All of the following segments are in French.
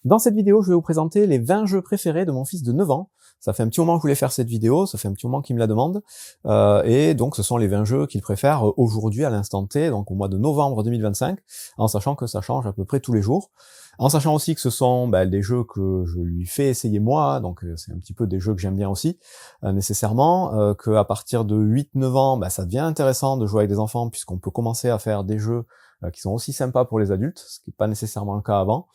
Dans cette vidéo, je vais vous présenter les 20 jeux préférés de mon fils de 9 ans. Ça fait un petit moment que je voulais faire cette vidéo, ça fait un petit moment qu'il me la demande. Et donc ce sont les 20 jeux qu'il préfère aujourd'hui à l'instant T, donc au mois de novembre 2025, en sachant que ça change à peu près tous les jours. En sachant aussi que ce sont des jeux que je lui fais essayer moi, donc c'est un petit peu des jeux que j'aime bien aussi, nécessairement, qu'à partir de 8-9 ans, ça devient intéressant de jouer avec des enfants, puisqu'on peut commencer à faire des jeux qui sont aussi sympas pour les adultes, ce qui n'est pas nécessairement le cas avant.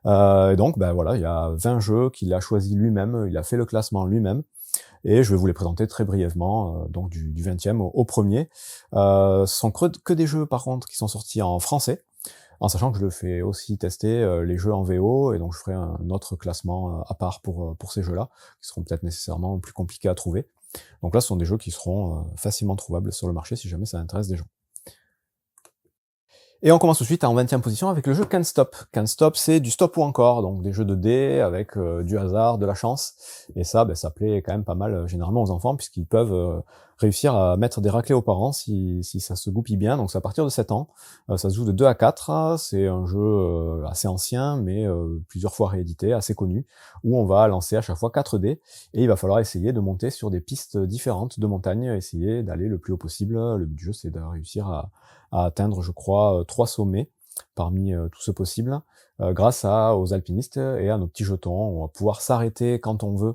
Et donc, voilà, il y a 20 jeux qu'il a choisi lui-même, il a fait le classement lui-même, et je vais vous les présenter très brièvement, donc du 20e au premier. Ce sont que des jeux, par contre, qui sont sortis en français, en sachant que je le fais aussi tester les jeux en VO, et donc je ferai un autre classement à part pour ces jeux-là, qui seront peut-être nécessairement plus compliqués à trouver. Donc là, ce sont des jeux qui seront facilement trouvables sur le marché si jamais ça intéresse des gens. Et on commence tout de suite en 20e position avec le jeu Can't Stop. Can't Stop, c'est du stop ou encore, donc des jeux de dés avec du hasard, de la chance. Et ça, ça plaît quand même pas mal généralement aux enfants, puisqu'ils peuvent réussir à mettre des raclés aux parents si ça se goupille bien. Donc c'est à partir de 7 ans. Ça se joue de 2 à 4. C'est un jeu assez ancien, mais plusieurs fois réédité, assez connu, où on va lancer à chaque fois 4 dés, et il va falloir essayer de monter sur des pistes différentes de montagne, essayer d'aller le plus haut possible. Le but du jeu, c'est de réussir à atteindre, je crois, 3 sommets parmi tous ceux possibles, grâce aux alpinistes et à nos petits jetons. On va pouvoir s'arrêter quand on veut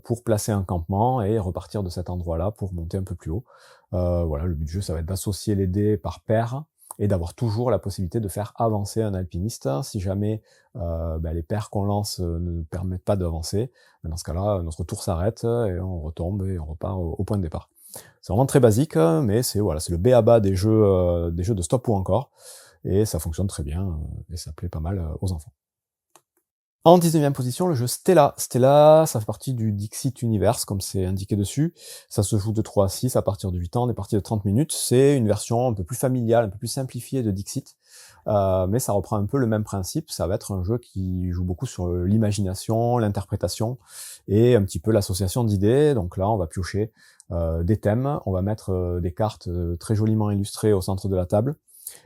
pour placer un campement et repartir de cet endroit-là pour monter un peu plus haut. Voilà, le but du jeu, ça va être d'associer les dés par paire et d'avoir toujours la possibilité de faire avancer un alpiniste. Si jamais les paires qu'on lance ne permettent pas d'avancer, dans ce cas-là, notre tour s'arrête et on retombe et on repart au point de départ. C'est vraiment très basique, mais c'est le b.a.-ba des jeux de stop ou encore, et ça fonctionne très bien, et ça plaît pas mal aux enfants. En 19e position, le jeu Stella. Stella, ça fait partie du Dixit Universe, comme c'est indiqué dessus. Ça se joue de 3 à 6 à partir de 8 ans, des parties de 30 minutes. C'est une version un peu plus familiale, un peu plus simplifiée de Dixit, mais ça reprend un peu le même principe. Ça va être un jeu qui joue beaucoup sur l'imagination, l'interprétation, et un petit peu l'association d'idées. Donc là, on va piocher des thèmes, on va mettre des cartes très joliment illustrées au centre de la table,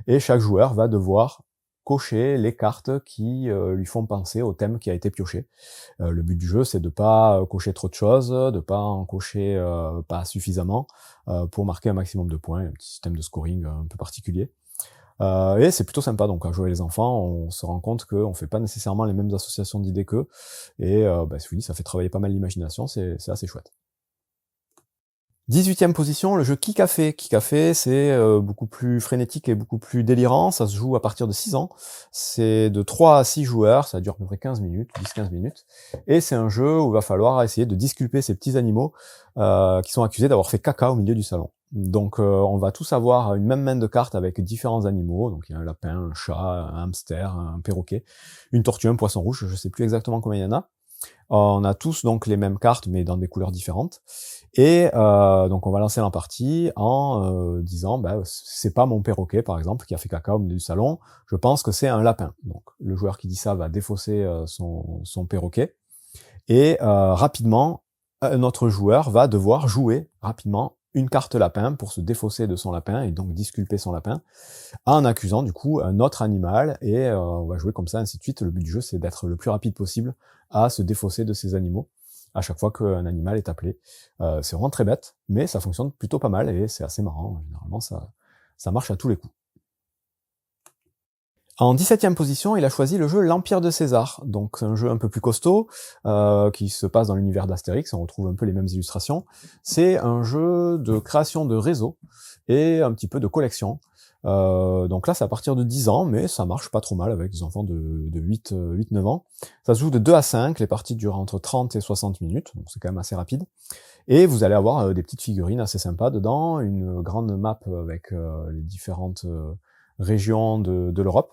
et chaque joueur va devoir cocher les cartes qui lui font penser au thème qui a été pioché. Le but du jeu, c'est de pas cocher trop de choses, de pas en cocher pas suffisamment, pour marquer un maximum de points, un petit système de scoring un peu particulier. Et c'est plutôt sympa, donc à jouer les enfants, on se rend compte qu'on fait pas nécessairement les mêmes associations d'idées qu'eux, et oui, ça fait travailler pas mal l'imagination, c'est assez chouette. 18e position, le jeu Kikafé. Kikafé, c'est beaucoup plus frénétique et beaucoup plus délirant. Ça se joue à partir de 6 ans. C'est de 3 à 6 joueurs, ça dure à peu près 15 minutes, 10-15 minutes. Et c'est un jeu où il va falloir essayer de disculper ces petits animaux qui sont accusés d'avoir fait caca au milieu du salon. Donc on va tous avoir une même main de cartes avec différents animaux. Donc il y a un lapin, un chat, un hamster, un perroquet, une tortue, un poisson rouge, je sais plus exactement combien il y en a. On a tous donc les mêmes cartes, mais dans des couleurs différentes. Et donc on va lancer la partie en disant c'est pas mon perroquet par exemple qui a fait caca au milieu du salon, je pense que c'est un lapin. Donc le joueur qui dit ça va défausser son perroquet, et rapidement un autre joueur va devoir jouer rapidement une carte lapin pour se défausser de son lapin et donc disculper son lapin en accusant du coup un autre animal, et on va jouer comme ça ainsi de suite. Le but du jeu, c'est d'être le plus rapide possible à se défausser de ces animaux à chaque fois qu'un animal est appelé. C'est vraiment très bête, mais ça fonctionne plutôt pas mal et c'est assez marrant. Généralement, ça marche à tous les coups. En 17e position, il a choisi le jeu L'Empire de César. Donc c'est un jeu un peu plus costaud, qui se passe dans l'univers d'Astérix, on retrouve un peu les mêmes illustrations. C'est un jeu de création de réseau et un petit peu de collection. Donc là, c'est à partir de 10 ans, mais ça marche pas trop mal avec des enfants de 8-9 ans. Ça se joue de 2 à 5, les parties durent entre 30 et 60 minutes, donc c'est quand même assez rapide. Et vous allez avoir des petites figurines assez sympas dedans, une grande map avec les différentes régions de l'Europe.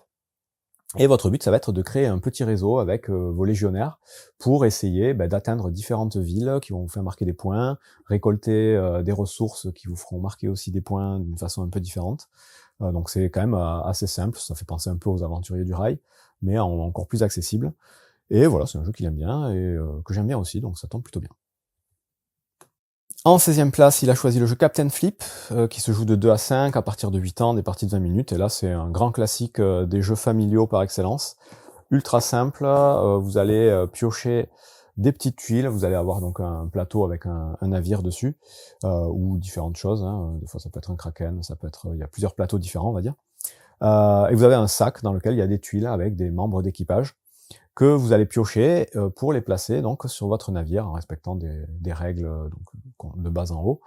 Et votre but, ça va être de créer un petit réseau avec vos légionnaires pour essayer d'atteindre différentes villes qui vont vous faire marquer des points, récolter des ressources qui vous feront marquer aussi des points d'une façon un peu différente. Donc c'est quand même assez simple, ça fait penser un peu aux Aventuriers du Rail, mais encore plus accessible. Et voilà, c'est un jeu qu'il aime bien et que j'aime bien aussi, donc ça tombe plutôt bien. En 16e place, il a choisi le jeu Captain Flip, qui se joue de 2 à 5 à partir de 8 ans, des parties de 20 minutes. Et là, c'est un grand classique des jeux familiaux par excellence. ultra simple. Vous allez piocher des petites tuiles, vous allez avoir donc un plateau avec un navire dessus, ou différentes choses, hein. Des fois ça peut être un kraken, ça peut être, il y a plusieurs plateaux différents on va dire. Et vous avez un sac dans lequel il y a des tuiles avec des membres d'équipage que vous allez piocher pour les placer donc sur votre navire en respectant des règles donc de bas en haut.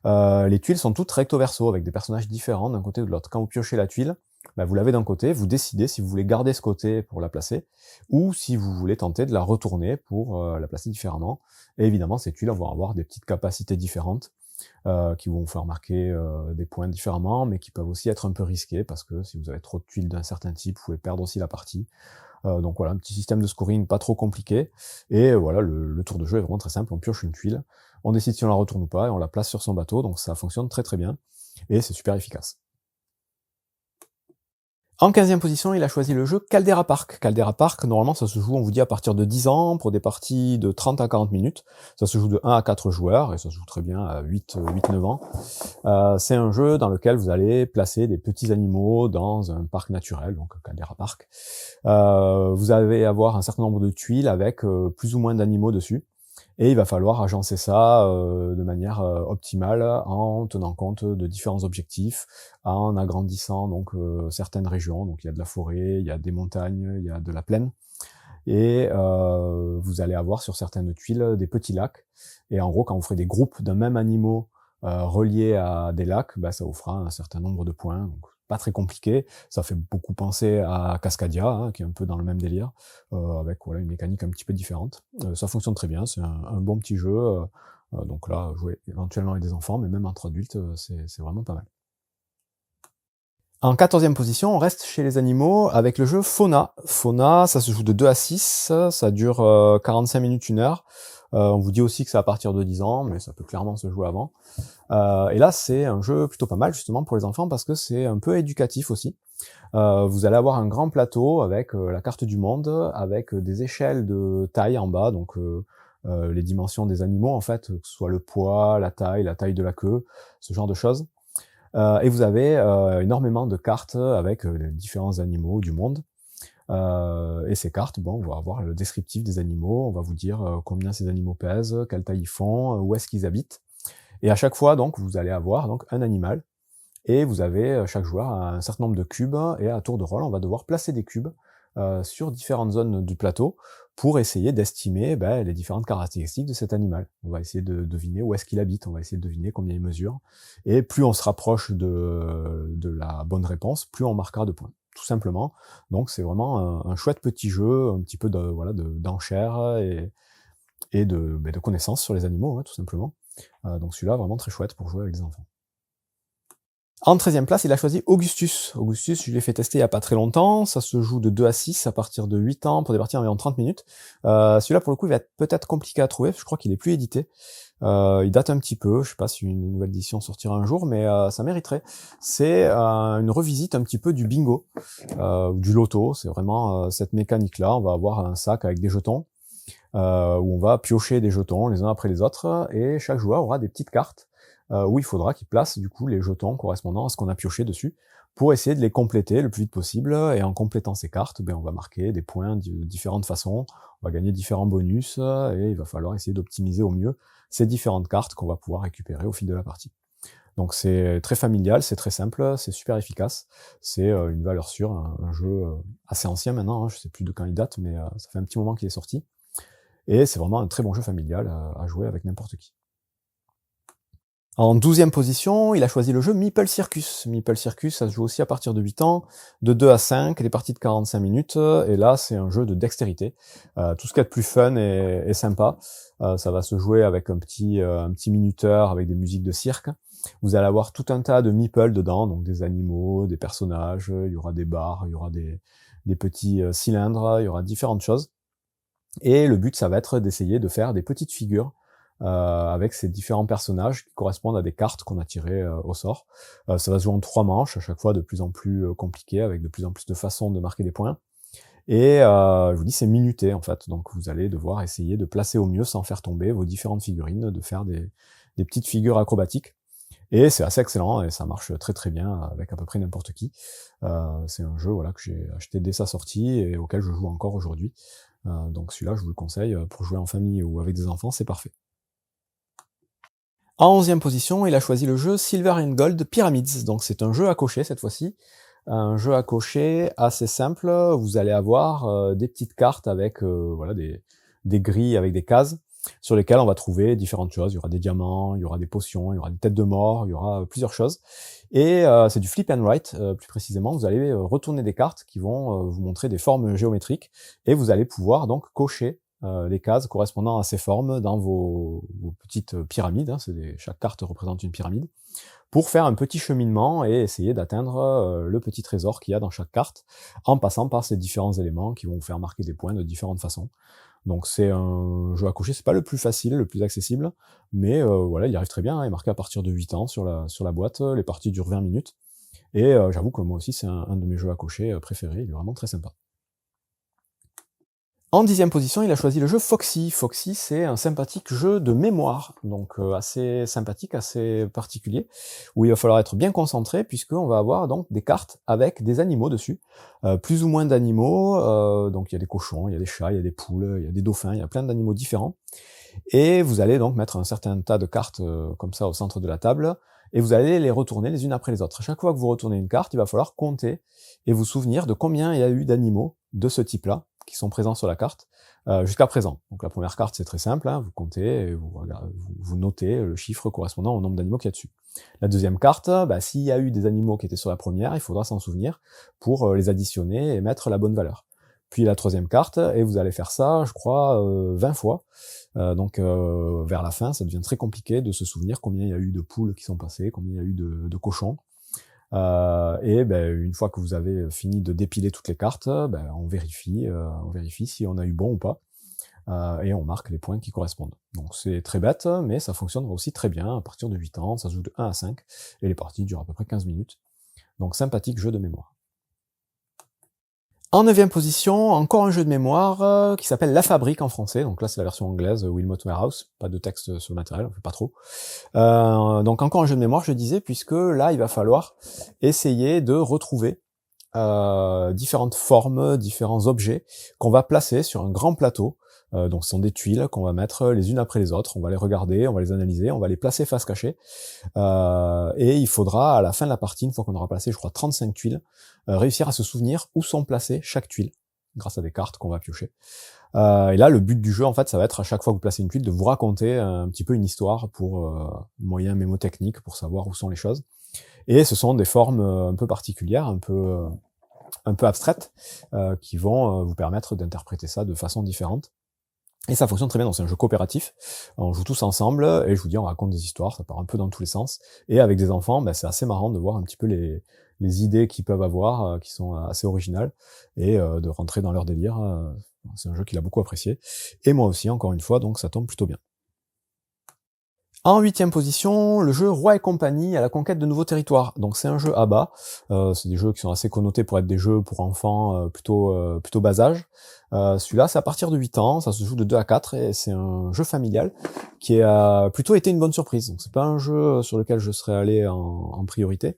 Les tuiles sont toutes recto verso avec des personnages différents d'un côté ou de l'autre. Quand vous piochez la tuile, vous l'avez d'un côté, vous décidez si vous voulez garder ce côté pour la placer, ou si vous voulez tenter de la retourner pour la placer différemment. Et évidemment, ces tuiles vont avoir des petites capacités différentes, qui vont vous faire marquer des points différemment, mais qui peuvent aussi être un peu risqués, parce que si vous avez trop de tuiles d'un certain type, vous pouvez perdre aussi la partie. Donc voilà, un petit système de scoring pas trop compliqué, et voilà, le tour de jeu est vraiment très simple, on pioche une tuile, on décide si on la retourne ou pas, et on la place sur son bateau, donc ça fonctionne très très bien, et c'est super efficace. En 15e position, il a choisi le jeu Caldera Park. Caldera Park, normalement, ça se joue, on vous dit, à partir de 10 ans, pour des parties de 30 à 40 minutes. Ça se joue de 1 à 4 joueurs, et ça se joue très bien à 8-9 ans. C'est un jeu dans lequel vous allez placer des petits animaux dans un parc naturel, donc Caldera Park. Vous allez avoir un certain nombre de tuiles avec plus ou moins d'animaux dessus. Et il va falloir agencer ça de manière optimale en tenant compte de différents objectifs, en agrandissant donc certaines régions. Donc il y a de la forêt, il y a des montagnes, il y a de la plaine. Et vous allez avoir sur certaines tuiles des petits lacs. Et en gros, quand vous ferez des groupes d'un même animal reliés à des lacs, ça vous fera un certain nombre de points. Donc, pas très compliqué, ça fait beaucoup penser à Cascadia, hein, qui est un peu dans le même délire, avec voilà, une mécanique un petit peu différente. Ça fonctionne très bien, c'est un bon petit jeu, donc là, jouer éventuellement avec des enfants, mais même entre adultes, c'est vraiment pas mal. En 14e position, on reste chez les animaux avec le jeu Fauna. Fauna, ça se joue de 2 à 6, ça dure 45 minutes, 1 heure. On vous dit aussi que c'est à partir de 10 ans, mais ça peut clairement se jouer avant. Et là, c'est un jeu plutôt pas mal, justement, pour les enfants, parce que c'est un peu éducatif aussi. Vous allez avoir un grand plateau avec la carte du monde, avec des échelles de taille en bas, donc les dimensions des animaux, en fait, que ce soit le poids, la taille de la queue, ce genre de choses. Et vous avez énormément de cartes avec différents animaux du monde. Et ces cartes, on va avoir le descriptif des animaux, on va vous dire combien ces animaux pèsent, quelle taille ils font, où est-ce qu'ils habitent. Et à chaque fois, donc, vous allez avoir donc un animal, et vous avez chaque joueur un certain nombre de cubes, et à tour de rôle, on va devoir placer des cubes sur différentes zones du plateau pour essayer d'estimer les différentes caractéristiques de cet animal. On va essayer de deviner où est-ce qu'il habite, on va essayer de deviner combien il mesure, et plus on se rapproche de la bonne réponse, plus on marquera de points, tout simplement. Donc c'est vraiment un chouette petit jeu, un petit peu d'enchères et de connaissances sur les animaux, hein, tout simplement. Donc celui-là, vraiment très chouette pour jouer avec des enfants. En 13e place, il a choisi Augustus. Augustus, je l'ai fait tester il y a pas très longtemps. Ça se joue de 2 à 6 à partir de 8 ans pour des parties environ 30 minutes. Celui-là, pour le coup, il va être peut-être compliqué à trouver. Je crois qu'il est plus édité. Il date un petit peu. Je sais pas si une nouvelle édition sortira un jour, mais ça mériterait. C'est une revisite un petit peu du bingo, du loto. C'est vraiment cette mécanique-là. On va avoir un sac avec des jetons, où on va piocher des jetons les uns après les autres, et chaque joueur aura des petites cartes où il faudra qu'il place du coup les jetons correspondant à ce qu'on a pioché dessus pour essayer de les compléter le plus vite possible. Et en complétant ces cartes, on va marquer des points de différentes façons, on va gagner différents bonus, et il va falloir essayer d'optimiser au mieux ces différentes cartes qu'on va pouvoir récupérer au fil de la partie. Donc c'est très familial, c'est très simple, c'est super efficace, c'est une valeur sûre, un jeu assez ancien maintenant, hein, je sais plus de quand il date, mais ça fait un petit moment qu'il est sorti, et c'est vraiment un très bon jeu familial à jouer avec n'importe qui. En 12e position, il a choisi le jeu Meeple Circus. Meeple Circus, ça se joue aussi à partir de 8 ans, de 2 à 5, des parties de 45 minutes, et là, c'est un jeu de dextérité. Tout ce qu'il y a de plus fun et sympa. Ça va se jouer avec un petit minuteur avec des musiques de cirque. Vous allez avoir tout un tas de meeples dedans, donc des animaux, des personnages, il y aura des barres, il y aura des petits cylindres, il y aura différentes choses. Et le but, ça va être d'essayer de faire des petites figures avec ces différents personnages qui correspondent à des cartes qu'on a tirées au sort. Ça va se jouer en 3 manches, à chaque fois de plus en plus compliqué, avec de plus en plus de façons de marquer des points. Et je vous dis, c'est minuté en fait, donc vous allez devoir essayer de placer au mieux sans faire tomber vos différentes figurines, de faire des petites figures acrobatiques. Et c'est assez excellent et ça marche très très bien avec à peu près n'importe qui. C'est un jeu voilà, que j'ai acheté dès sa sortie et auquel je joue encore aujourd'hui. Donc celui-là, je vous le conseille pour jouer en famille ou avec des enfants, c'est parfait. En 11e position, il a choisi le jeu Silver and Gold Pyramids. Donc c'est un jeu à cocher cette fois-ci. Un jeu à cocher assez simple. Vous allez avoir des petites cartes avec voilà, des grilles avec des cases sur lesquelles on va trouver différentes choses. Il y aura des diamants, il y aura des potions, il y aura des têtes de mort, il y aura plusieurs choses. Et c'est du flip and write, plus précisément. Vous allez retourner des cartes qui vont vous montrer des formes géométriques et vous allez pouvoir donc cocher les cases correspondant à ces formes dans vos petites pyramides. Hein, chaque carte représente une pyramide, pour faire un petit cheminement et essayer d'atteindre le petit trésor qu'il y a dans chaque carte, en passant par ces différents éléments qui vont vous faire marquer des points de différentes façons. Donc c'est un jeu à cocher, c'est pas le plus facile, le plus accessible, mais voilà, il y arrive très bien, il est marqué à partir de 8 ans sur la boîte, les parties durent 20 minutes, et j'avoue que moi aussi c'est un de mes jeux à cocher préférés, il est vraiment très sympa. En 10e position, il a choisi le jeu Foxy. Foxy, c'est un sympathique jeu de mémoire, donc assez sympathique, assez particulier, où il va falloir être bien concentré, puisqu'on va avoir donc des cartes avec des animaux dessus, plus ou moins d'animaux, donc il y a des cochons, il y a des chats, il y a des poules, il y a des dauphins, il y a plein d'animaux différents, et vous allez donc mettre un certain tas de cartes comme ça au centre de la table, et vous allez les retourner les unes après les autres. À chaque fois que vous retournez une carte, il va falloir compter et vous souvenir de combien il y a eu d'animaux de ce type-là, qui sont présents sur la carte, jusqu'à présent. Donc la première carte, c'est très simple, hein, vous comptez, et vous notez le chiffre correspondant au nombre d'animaux qu'il y a dessus. La deuxième carte, s'il y a eu des animaux qui étaient sur la première, il faudra s'en souvenir pour les additionner et mettre la bonne valeur. Puis la troisième carte, et vous allez faire ça, je crois, 20 fois. Donc vers la fin, ça devient très compliqué de se souvenir combien il y a eu de poules qui sont passées, combien il y a eu de cochons. Et une fois que vous avez fini de dépiler toutes les cartes, on vérifie si on a eu bon ou pas, et on marque les points qui correspondent. Donc c'est très bête, mais ça fonctionne aussi très bien. À partir de 8 ans, ça se joue de 1 à 5, et les parties durent à peu près 15 minutes. Donc sympathique jeu de mémoire. En 9e position, encore un jeu de mémoire qui s'appelle La Fabrique en français. Donc là, c'est la version anglaise, Wilmot Warehouse. Pas de texte sur le matériel, pas trop. Donc encore un jeu de mémoire, je disais, puisque là, il va falloir essayer de retrouver différentes formes, différents objets qu'on va placer sur un grand plateau. Donc ce sont des tuiles qu'on va mettre les unes après les autres. On va les regarder, on va les analyser, on va les placer face cachée. Et il faudra, à la fin de la partie, une fois qu'on aura placé, je crois, 35 tuiles, réussir à se souvenir où sont placées chaque tuile, grâce à des cartes qu'on va piocher. Et là, le but du jeu, en fait, ça va être, à chaque fois que vous placez une tuile, de vous raconter un petit peu une histoire pour moyen mémotechnique, pour savoir où sont les choses. Et ce sont des formes un peu particulières, un peu abstraites, qui vont vous permettre d'interpréter ça de façon différente. Et ça fonctionne très bien, donc c'est un jeu coopératif, on joue tous ensemble, et je vous dis, on raconte des histoires, ça part un peu dans tous les sens, et avec des enfants, c'est assez marrant de voir un petit peu les idées qu'ils peuvent avoir, qui sont assez originales, et de rentrer dans leur délire. C'est un jeu qu'il a beaucoup apprécié, et moi aussi, encore une fois, donc ça tombe plutôt bien. En 8e position, le jeu Roi et compagnie à la conquête de nouveaux territoires. Donc c'est un jeu ABA, c'est des jeux qui sont assez connotés pour être des jeux pour enfants plutôt bas âge. Celui-là, c'est à partir de 8 ans, ça se joue de 2 à 4, et c'est un jeu familial qui a plutôt été une bonne surprise. Donc c'est pas un jeu sur lequel je serais allé en priorité,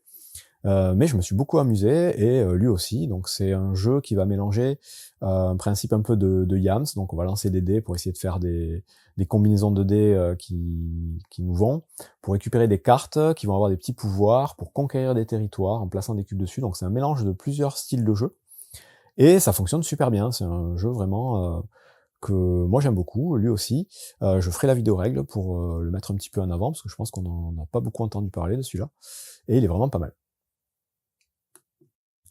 mais je me suis beaucoup amusé, et lui aussi. Donc c'est un jeu qui va mélanger un principe un peu de Yams, donc on va lancer des dés pour essayer de faire des combinaisons de dés qui nous vont, pour récupérer des cartes qui vont avoir des petits pouvoirs, pour conquérir des territoires en plaçant des cubes dessus. Donc c'est un mélange de plusieurs styles de jeu, et ça fonctionne super bien. C'est un jeu vraiment que moi j'aime beaucoup, lui aussi. Je ferai la vidéo règle pour le mettre un petit peu en avant, parce que je pense qu'on n'en a pas beaucoup entendu parler de celui-là, et il est vraiment pas mal.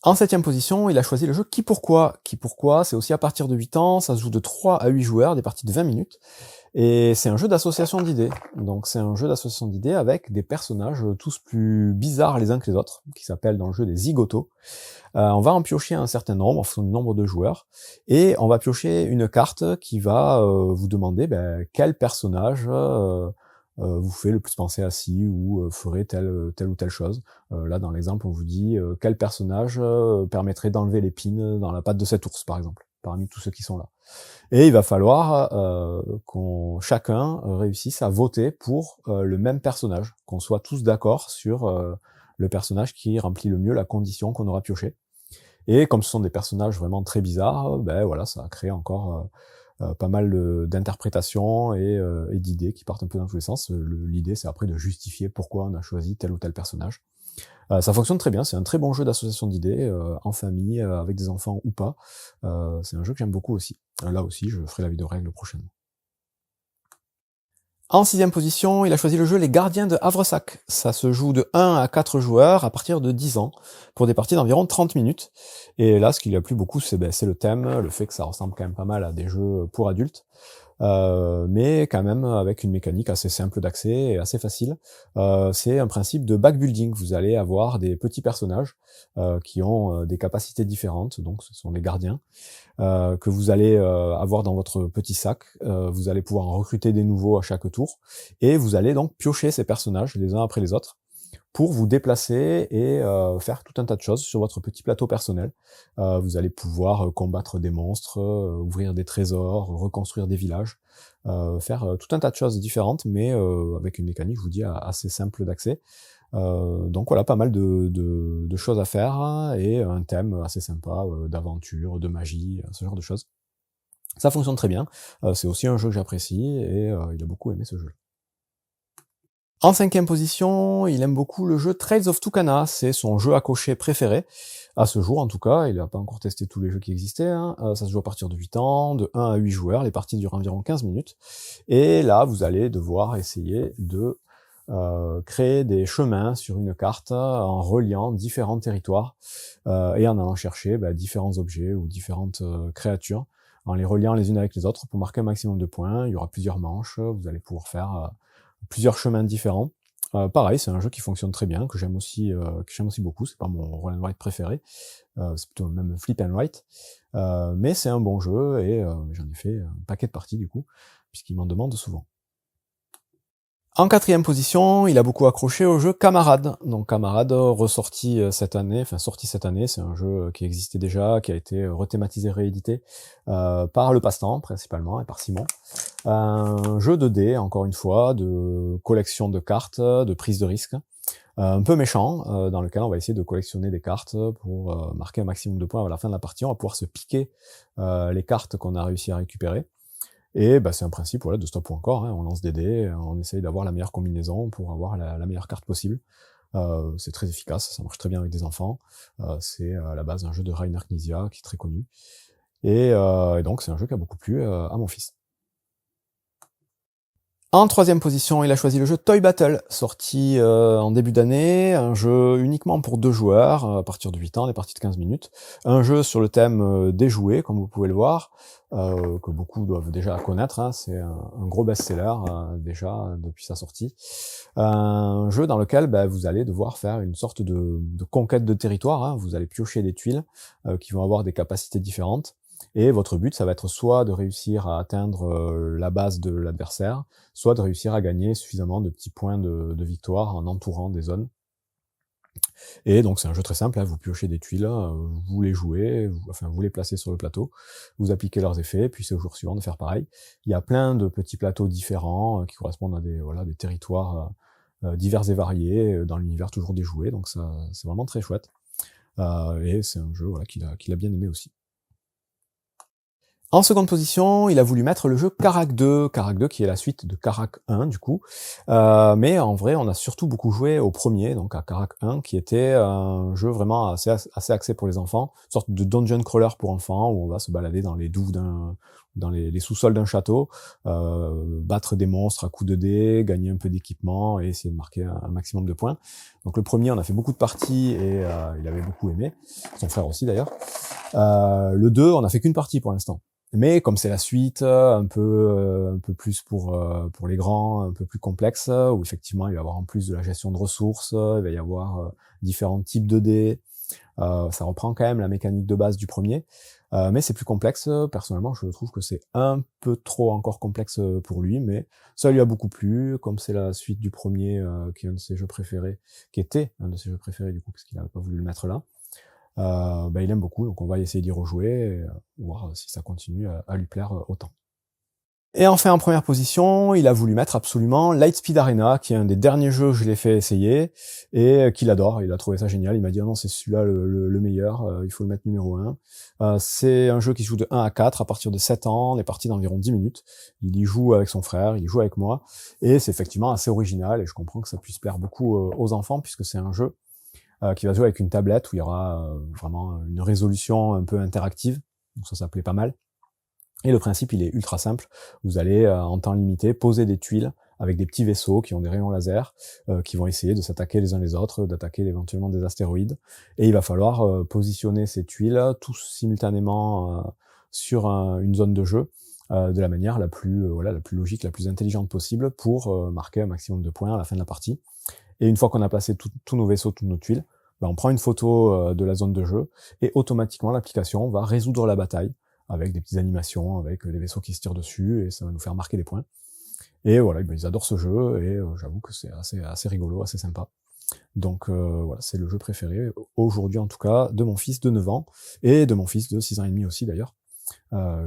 En 7e position, il a choisi le jeu Qui Pourquoi. Qui Pourquoi, c'est aussi à partir de 8 ans, ça se joue de 3 à 8 joueurs, des parties de 20 minutes, et c'est un jeu d'association d'idées. Donc c'est un jeu d'association d'idées avec des personnages tous plus bizarres les uns que les autres, qui s'appellent dans le jeu des zigotos. On va en piocher un certain nombre, en fonction du nombre de joueurs, et on va piocher une carte qui va vous demander quel personnage vous fait le plus penser à ci, ou ferait telle ou telle chose. Là, dans l'exemple, on vous dit quel personnage permettrait d'enlever l'épine dans la patte de cet ours, par exemple. parmi tous ceux qui sont là. Et il va falloir chacun réussisse à voter pour le même personnage, qu'on soit tous d'accord sur le personnage qui remplit le mieux la condition qu'on aura pioché. Et comme ce sont des personnages vraiment très bizarres, ben voilà, ça a créé encore pas mal d'interprétations et d'idées qui partent un peu dans tous les sens. L'idée, c'est après de justifier pourquoi on a choisi tel ou tel personnage. Ça fonctionne très bien, c'est un très bon jeu d'association d'idées, en famille, avec des enfants ou pas. C'est un jeu que j'aime beaucoup aussi. Là aussi, je ferai la vidéo règle prochainement. En 6ème position, il a choisi le jeu Les Gardiens de Havresac. Ça se joue de 1 à 4 joueurs à partir de 10 ans, pour des parties d'environ 30 minutes. Et là, ce qui lui a plu beaucoup, c'est le thème, le fait que ça ressemble quand même pas mal à des jeux pour adultes. Mais quand même avec une mécanique assez simple d'accès et assez facile. C'est un principe de backbuilding. Vous allez avoir des petits personnages qui ont des capacités différentes, donc ce sont les gardiens, que vous allez avoir dans votre petit sac. Vous allez pouvoir en recruter des nouveaux à chaque tour, et vous allez donc piocher ces personnages les uns après les autres pour vous déplacer et faire tout un tas de choses sur votre petit plateau personnel. Vous allez pouvoir combattre des monstres, ouvrir des trésors, reconstruire des villages, faire tout un tas de choses différentes, mais avec une mécanique, je vous dis, assez simple d'accès. Donc voilà, pas mal de choses à faire, et un thème assez sympa d'aventure, de magie, ce genre de choses. Ça fonctionne très bien, c'est aussi un jeu que j'apprécie, et il a beaucoup aimé ce jeu. En 5ème position, il aime beaucoup le jeu Trails of Tucana, c'est son jeu à cocher préféré, à ce jour en tout cas. Il n'a pas encore testé tous les jeux qui existaient, hein. Ça se joue à partir de 8 ans, de 1 à 8 joueurs, les parties durent environ 15 minutes, et là vous allez devoir essayer de créer des chemins sur une carte en reliant différents territoires, et en allant chercher différents objets ou différentes créatures, en les reliant les unes avec les autres pour marquer un maximum de points. Il y aura plusieurs manches, vous allez pouvoir faire plusieurs chemins différents. Pareil, c'est un jeu qui fonctionne très bien, que j'aime aussi beaucoup. C'est pas mon roll and write préféré, c'est plutôt même flip and write, mais c'est un bon jeu, et j'en ai fait un paquet de parties du coup, puisqu'il m'en demande souvent. En 4ème position, il a beaucoup accroché au jeu Camarade. Donc Camarade, sorti cette année, c'est un jeu qui existait déjà, qui a été rethématisé, réédité par Le Passe-Temps principalement, et par Simon. Un jeu de dés, encore une fois, de collection de cartes, de prise de risque, un peu méchant, dans lequel on va essayer de collectionner des cartes pour marquer un maximum de points à la fin de la partie. On va pouvoir se piquer les cartes qu'on a réussi à récupérer. Et c'est un principe de stop ou encore, hein. On lance des dés, on essaye d'avoir la meilleure combinaison pour avoir la meilleure carte possible. C'est très efficace, ça marche très bien avec des enfants. C'est à la base un jeu de Rainer Knizia qui est très connu. Et donc c'est un jeu qui a beaucoup plu à mon fils. En 3ème position, il a choisi le jeu Toy Battle, sorti en début d'année, un jeu uniquement pour 2 joueurs, à partir de 8 ans, des parties de 15 minutes. Un jeu sur le thème des jouets, comme vous pouvez le voir, que beaucoup doivent déjà connaître, hein. C'est un gros best-seller déjà depuis sa sortie. Un jeu dans lequel vous allez devoir faire une sorte de conquête de territoire, hein. Vous allez piocher des tuiles qui vont avoir des capacités différentes. Et votre but, ça va être soit de réussir à atteindre la base de l'adversaire, soit de réussir à gagner suffisamment de petits points de victoire en entourant des zones. Et donc c'est un jeu très simple, hein. Vous piochez des tuiles, vous les jouez, vous les placez sur le plateau, vous appliquez leurs effets, puis c'est au jour suivant de faire pareil. Il y a plein de petits plateaux différents qui correspondent à des territoires divers et variés, dans l'univers toujours des jouets, donc ça c'est vraiment très chouette. Et c'est un jeu qu'il a bien aimé aussi. En seconde position, il a voulu mettre le jeu Karak 2 qui est la suite de Karak 1 du coup, mais en vrai on a surtout beaucoup joué au premier, donc à Karak 1, qui était un jeu vraiment assez axé pour les enfants, une sorte de dungeon crawler pour enfants, où on va se balader dans les douves dans les sous-sols d'un château, battre des monstres à coups de dés, gagner un peu d'équipement et essayer de marquer un maximum de points. Donc le premier, on a fait beaucoup de parties et il avait beaucoup aimé, son frère aussi d'ailleurs. Le 2, on a fait qu'une partie pour l'instant. Mais comme c'est la suite, un peu plus pour les grands, un peu plus complexe, où effectivement il va y avoir en plus de la gestion de ressources, il va y avoir différents types de dés. Ça reprend quand même la mécanique de base du premier, mais c'est plus complexe. Personnellement, je trouve que c'est un peu trop encore complexe pour lui, mais ça lui a beaucoup plu. Comme c'est la suite du premier, qui est un de ses jeux préférés, qui était un de ses jeux préférés du coup, parce qu'il n'avait pas voulu le mettre là. il aime beaucoup, donc on va essayer d'y rejouer, et voir si ça continue à lui plaire autant. Et enfin, en première position, il a voulu mettre absolument Lightspeed Arena, qui est un des derniers jeux que je l'ai fait essayer, et qu'il adore. Il a trouvé ça génial. Il m'a dit, ah non, c'est celui-là le meilleur, il faut le mettre numéro 1. C'est un jeu qui se joue de 1 à 4, à partir de 7 ans, les parties d'environ 10 minutes. Il y joue avec son frère, il y joue avec moi, et c'est effectivement assez original, et je comprends que ça puisse plaire beaucoup aux enfants, puisque c'est un jeu qui va jouer avec une tablette, où il y aura vraiment une résolution un peu interactive, donc ça plaît pas mal. Et le principe, il est ultra simple. Vous allez, en temps limité, poser des tuiles avec des petits vaisseaux qui ont des rayons laser, qui vont essayer de s'attaquer les uns les autres, d'attaquer éventuellement des astéroïdes. Et il va falloir positionner ces tuiles tous simultanément sur une zone de jeu, de la manière la plus logique, la plus intelligente possible, pour marquer un maximum de points à la fin de la partie. Et une fois qu'on a placé tous nos vaisseaux, toutes nos tuiles, on prend une photo de la zone de jeu, et automatiquement l'application va résoudre la bataille, avec des petites animations, avec des vaisseaux qui se tirent dessus, et ça va nous faire marquer des points. Et voilà, ils adorent ce jeu, et j'avoue que c'est assez rigolo, assez sympa. Donc voilà, c'est le jeu préféré, aujourd'hui en tout cas, de mon fils de 9 ans, et de mon fils de 6 ans et demi aussi d'ailleurs,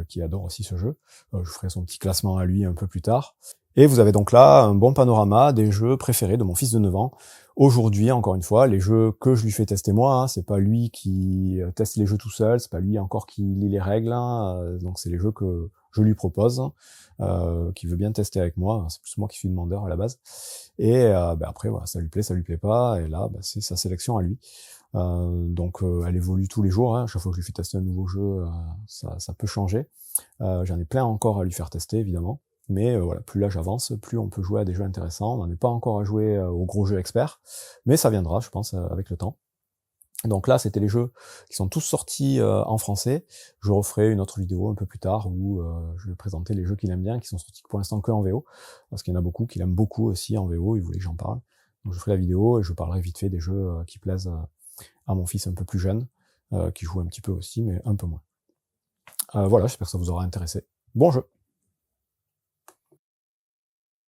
qui adore aussi ce jeu. Je ferai son petit classement à lui un peu plus tard. Et vous avez donc là un bon panorama des jeux préférés de mon fils de 9 ans. Aujourd'hui, encore une fois, les jeux que je lui fais tester moi, hein, c'est pas lui qui teste les jeux tout seul, c'est pas lui encore qui lit les règles, hein, donc c'est les jeux que je lui propose, qui veut bien tester avec moi, c'est plus moi qui suis demandeur à la base. Et après, voilà, ça lui plaît pas, et là, c'est sa sélection à lui. Donc elle évolue tous les jours, hein. Chaque fois que je lui fais tester un nouveau jeu, ça peut changer. J'en ai plein encore à lui faire tester, évidemment. Mais voilà, plus l'âge avance, plus on peut jouer à des jeux intéressants. On n'en est pas encore à jouer aux gros jeux experts, mais ça viendra, je pense, avec le temps. Donc là, c'était les jeux qui sont tous sortis en français. Je referai une autre vidéo un peu plus tard où je vais présenter les jeux qu'il aime bien, qui sont sortis pour l'instant que en VO, parce qu'il y en a beaucoup qu'il aime beaucoup aussi en VO, il voulait que j'en parle. Donc je ferai la vidéo et je parlerai vite fait des jeux qui plaisent à mon fils un peu plus jeune, qui joue un petit peu aussi, mais un peu moins. Voilà, j'espère que ça vous aura intéressé. Bon jeu!